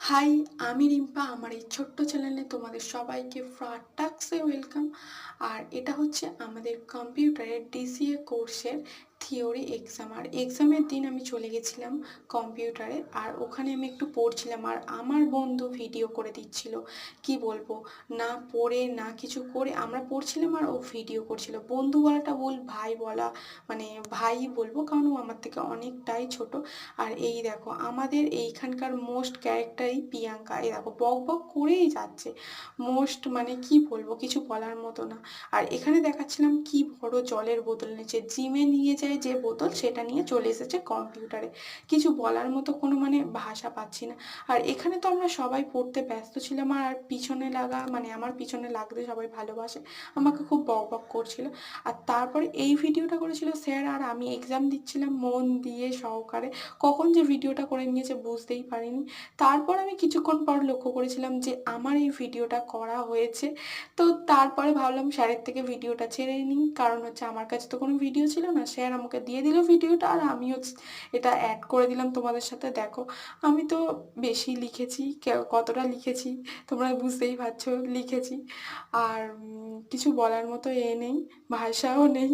High, আমি রিম্পা। আমার এই ছোট্ট চ্যানেলে তোমাদের সবাইকে ফ্রাটাক্সে ওয়েলকাম। আর এটা হচ্ছে আমাদের কম্পিউটারের ডিসিএ কোর্সের থিওরি এক্সাম। আর এক্সামের দিন আমি চলে গেছিলাম কম্পিউটারে, আর ওখানে আমি একটু পড়ছিলাম। আর আমার বন্ধু ভিডিও করে দিচ্ছিল। কি বলবো, না পড়ে না কিছু করে আমরা পড়ছিলাম আর ও ভিডিও করছিল। বন্ধু বলাটা ভুল, ভাই বলা, মানে ভাই বলবো, কারণ ও আমার থেকে অনেকটাই ছোট। আর এই দেখো আমাদের এইখানকার মোস্ট ক্যারেক্টারই প্রিয়াঙ্কা। এই দেখো বক বক করেই যাচ্ছে। মোস্ট মানে কি বলবো, কিছু বলার মতো না। আর এখানে দেখাচ্ছিলাম কি বড় জলের বোতল নিয়েছে, জিমে নিয়ে যায় যে বোতল সেটা নিয়ে চলে এসেছে কম্পিউটারে। কিছু বলার মতো কোনো মানে ভাষা পাচ্ছি না। আর এখানে তো আমরা সবাই পড়তে ব্যস্ত ছিলাম, আর পিছনে লাগা মানে আমার পিছনে লাগতে সবাই ভালোবাসে, আমাকে খুব বক বক করছিল। আর তারপরে এই ভিডিওটা করেছিল স্যার, আর আমি এক্সাম দিচ্ছিলাম মন দিয়ে সহকারে। কখন যে ভিডিওটা করে নিয়েছে বুঝতেই পারিনি। তারপর আমি কিছুক্ষণ পর লক্ষ্য করেছিলাম যে আমার এই ভিডিওটা করা হয়েছে। তো তারপরে ভাবলাম স্যারের থেকে ভিডিওটা ছেড়ে নিই, কারণ হচ্ছে আমার কাছে তো কোনো ভিডিও ছিল না। স্যার আমাকে দিয়ে দিল ভিডিওটা, আর আমিও এটা অ্যাড করে দিলাম তোমাদের সাথে। দেখো আমি তো বেশি লিখেছি, কতটা লিখেছি তোমরা বুঝতেই পারছো লিখেছি। আর কিছু বলার মতো নেই, ভাষাও নেই।